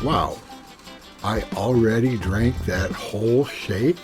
Wow, I already drank that whole shake?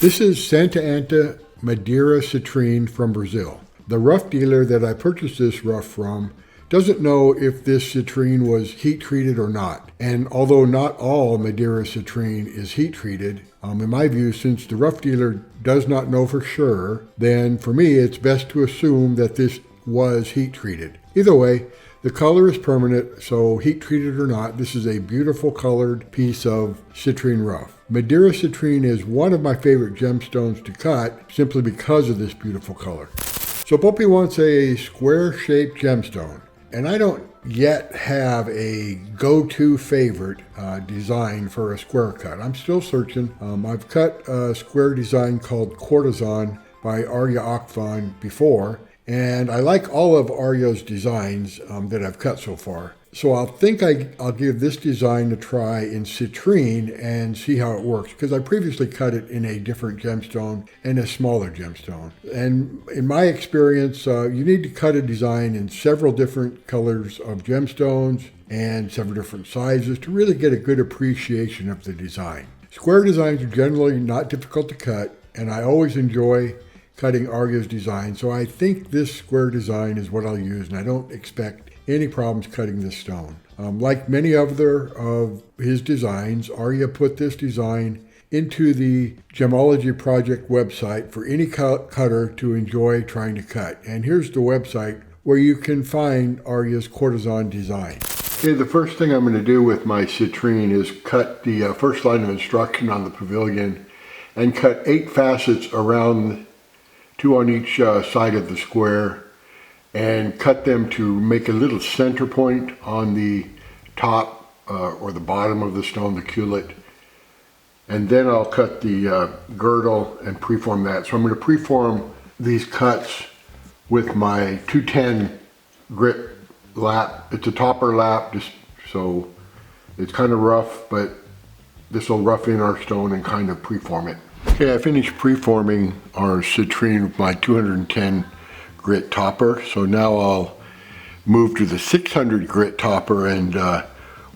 This is Santa Ana Madeira Citrine from Brazil. The rough dealer that I purchased this rough from doesn't know if this citrine was heat treated or not. And although not all Madeira citrine is heat treated, in my view, since the rough dealer does not know for sure, then for me it's best to assume that this was heat treated. Either way, the color is permanent, so heat treated or not, this is a beautiful colored piece of citrine rough. Madeira citrine is one of my favorite gemstones to cut simply because of this beautiful color. So BOPIE wants a square-shaped gemstone, and I don't yet have a go-to favorite design for a square cut. I'm still searching. I've cut a square design called Courtesan by Arya Akhavan before, and I like all of Arya's designs that I've cut so far. So I'll give this design a try in citrine and see how it works, because I previously cut it in a different gemstone and a smaller gemstone. And in my experience, you need to cut a design in several different colors of gemstones and several different sizes to really get a good appreciation of the design. Square designs are generally not difficult to cut, and I always enjoy cutting Arya's design, so I think this square design is what I'll use, and I don't expect any problems cutting this stone. Like many other of his designs, Arya put this design into the Gemology Project website for any cutter to enjoy trying to cut. And here's the website where you can find Arya's Courtesan design. Okay, the first thing I'm going to do with my citrine is cut the first line of instruction on the pavilion and cut 8 facets around, 2 on each side of the square, and cut them to make a little center point on the top or the bottom of the stone, the culet. And then I'll cut the girdle and preform that. So I'm going to preform these cuts with my 210 grit lap. It's a topper lap, just so it's kind of rough, but this will rough in our stone and kind of preform it. Okay, I finished preforming our citrine with my 210 grit topper, so now I'll move to the 600 grit topper and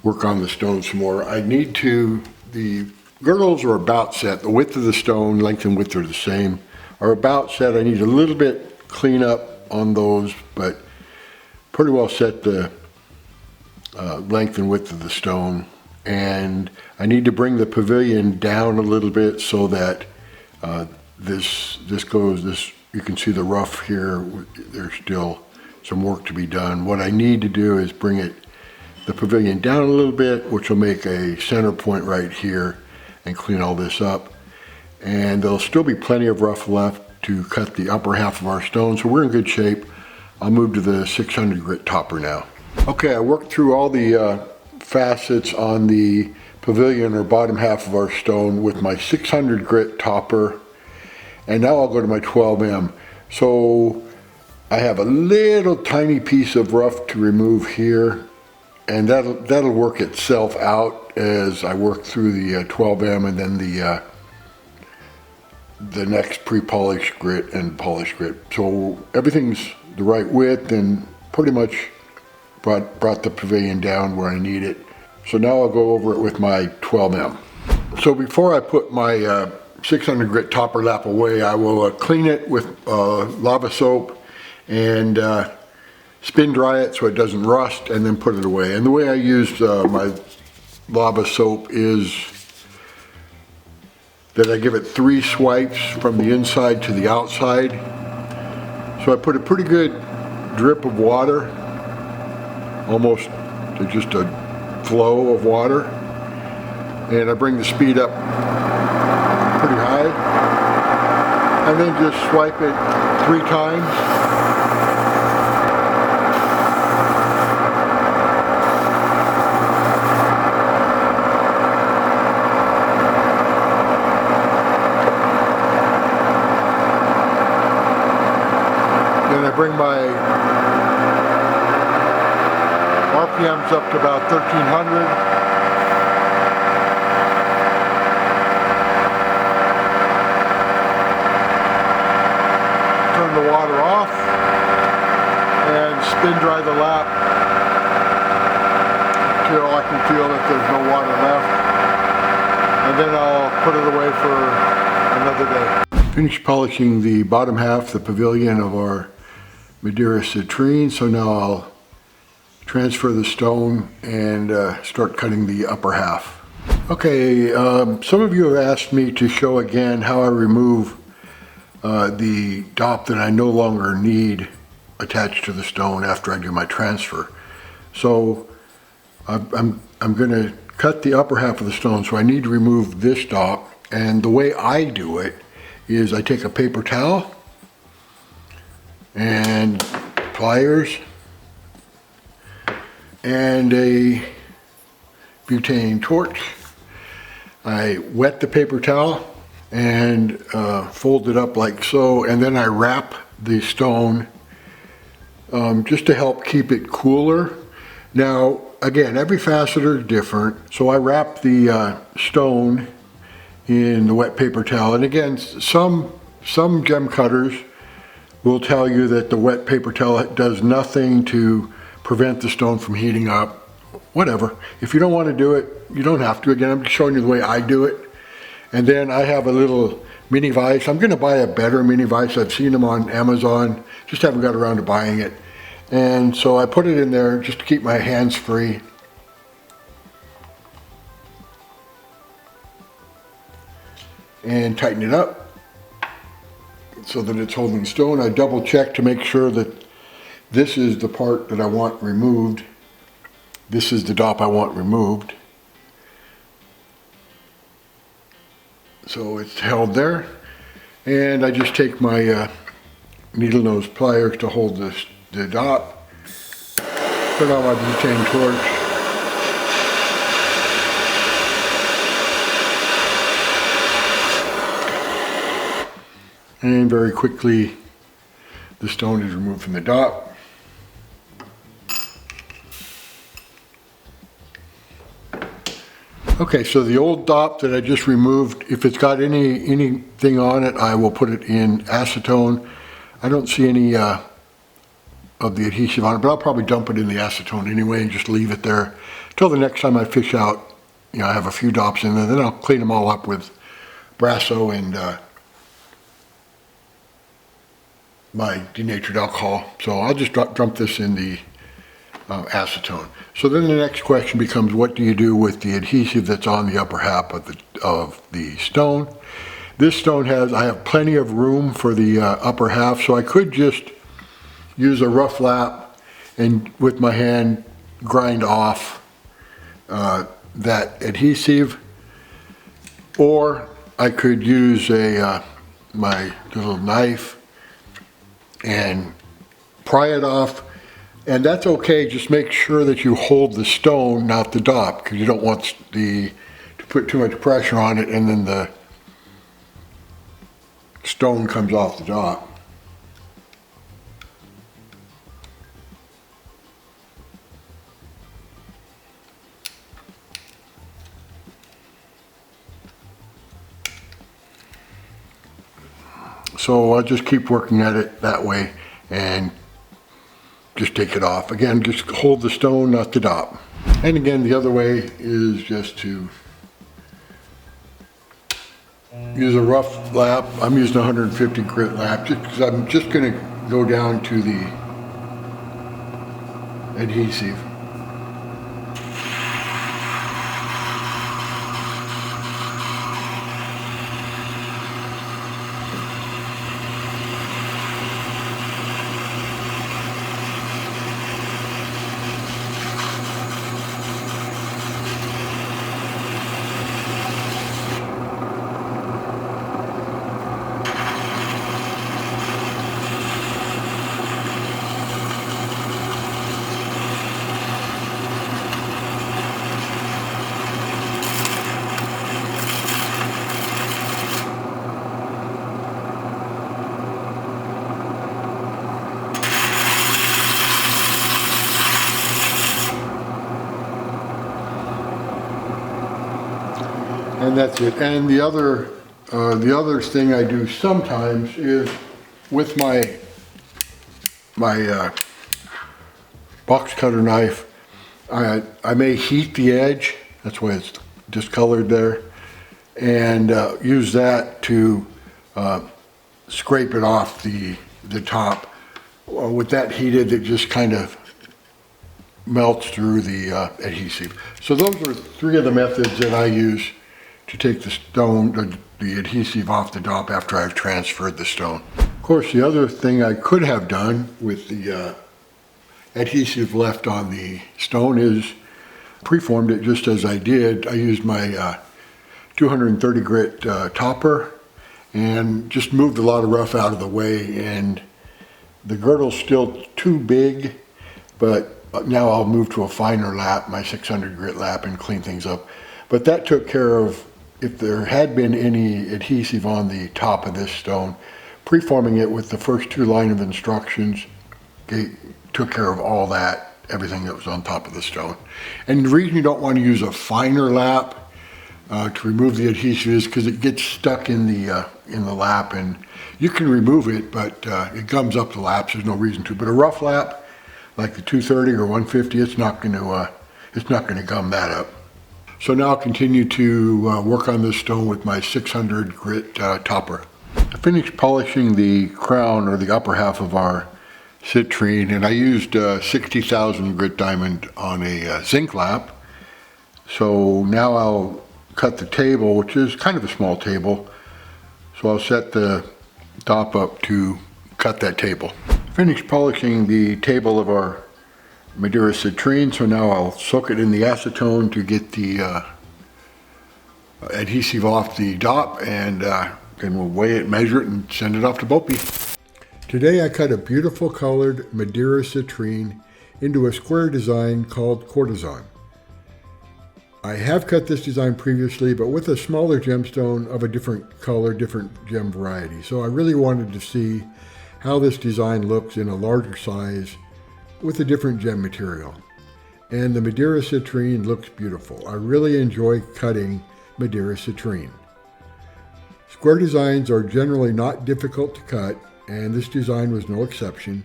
work on the stone some more. The girdles are about set. The width of the stone, length and width are the same, are about set. I need a little bit clean up on those, but pretty well set the length and width of the stone. And I need to bring the pavilion down a little bit so that you can see the rough here. There's still some work to be done. What I need to do is bring the pavilion down a little bit, which will make a center point right here, and clean all this up. And there'll still be plenty of rough left to cut the upper half of our stone, so we're in good shape. I'll move to the 600 grit topper now. Okay, I worked through all the facets on the pavilion or bottom half of our stone with my 600 grit topper, and now I'll go to my 12M. So I have a little tiny piece of rough to remove here, and that'll work itself out as I work through the 12M and then the next pre-polished grit and polished grit. So everything's the right width and pretty much brought the pavilion down where I need it. So now I'll go over it with my 12M. So before I put my 600 grit topper lap away, I will clean it with lava soap and spin dry it so it doesn't rust, and then put it away. And the way I use my lava soap is that I give it 3 swipes from the inside to the outside. So I put a pretty good drip of water, almost to just a flow of water, and I bring the speed up pretty high, and then just swipe it 3 times. Then I bring my RPMs up to about 1300. spin dry the lap until I can feel that there's no water left. And then I'll put it away for another day. Finished polishing the bottom half, the pavilion of our Madeira Citrine. So now I'll transfer the stone and start cutting the upper half. Okay, some of you have asked me to show again how I remove the dop that I no longer need attached to the stone after I do my transfer. So I'm going to cut the upper half of the stone, so I need to remove this dop, and the way I do it is I take a paper towel and pliers and a butane torch. I wet the paper towel and fold it up like so, and then I wrap the stone just to help keep it cooler. Now, again, every faceter is different, so I wrap the stone in the wet paper towel. And again, some gem cutters will tell you that the wet paper towel does nothing to prevent the stone from heating up. Whatever. If you don't want to do it, you don't have to. Again, I'm just showing you the way I do it. And then I have a little mini vise. I'm going to buy a better mini vise. I've seen them on Amazon, just haven't got around to buying it. And so I put it in there just to keep my hands free. And tighten it up so that it's holding stone. I double check to make sure that this is the part that I want removed. This is the dop I want removed. So it's held there. And I just take my needle nose pliers to hold the dop. Put on my butane torch. And very quickly, the stone is removed from the dop. Okay, so the old dop that I just removed, if it's got anything on it, I will put it in acetone. I don't see any of the adhesive on it, but I'll probably dump it in the acetone anyway and just leave it there until the next time I fish out. You know, I have a few dops in there, then I'll clean them all up with Brasso and my denatured alcohol. So I'll just dump this in the acetone. So then the next question becomes, what do you do with the adhesive that's on the upper half of the stone? This stone I have plenty of room for the upper half, so I could just use a rough lap and with my hand grind off that adhesive, or I could use my little knife and pry it off. And that's okay, just make sure that you hold the stone, not the dop, because you don't want to put too much pressure on it and then the stone comes off the dop. So I'll just keep working at it that way and just take it off. Again, just hold the stone, not the dop. And again, the other way is just to use a rough lap. I'm using a 150 grit lap just because I'm just going to go down to the adhesive. And that's it. And the other thing I do sometimes is with my box cutter knife. I may heat the edge, that's why it's discolored there, and use that to scrape it off the top. With that heated, it just kind of melts through the adhesive. So those are three of the methods that I use to take the stone, the adhesive off the top after I've transferred the stone. Of course, the other thing I could have done with the adhesive left on the stone is preformed it just as I did. I used my 230 grit topper and just moved a lot of rough out of the way, and the girdle's still too big, but now I'll move to a finer lap, my 600 grit lap, and clean things up. But that took care of, if there had been any adhesive on the top of this stone, preforming it with the first two line of instructions took care of all that, everything that was on top of the stone. And the reason you don't want to use a finer lap to remove the adhesive is because it gets stuck in the lap, and you can remove it, but it gums up the laps. There's no reason to. But a rough lap, like the 230 or 150, it's not going to gum that up. So now I'll continue to work on this stone with my 600 grit topper. I finished polishing the crown, or the upper half of our citrine, and I used 60,000 grit diamond on a zinc lap. So now I'll cut the table, which is kind of a small table. So I'll set the top up to cut that table. Finished polishing the table of our Madeira Citrine, so now I'll soak it in the acetone to get the adhesive off the top, and then we'll weigh it, measure it, and send it off to BOPIE. Today I cut a beautiful colored Madeira Citrine into a square design called Courtesan. I have cut this design previously, but with a smaller gemstone of a different color, different gem variety. So I really wanted to see how this design looks in a larger size with a different gem material. And the Madeira Citrine looks beautiful. I really enjoy cutting Madeira Citrine. Square designs are generally not difficult to cut, and this design was no exception.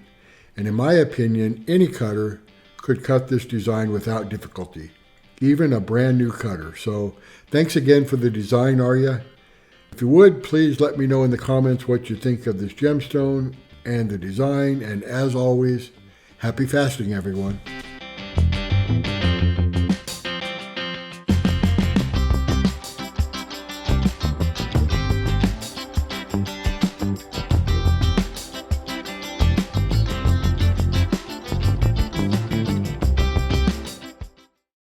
And in my opinion, any cutter could cut this design without difficulty, even a brand new cutter. So thanks again for the design, Arya. If you would, please let me know in the comments what you think of this gemstone and the design. And as always, happy fasting, everyone.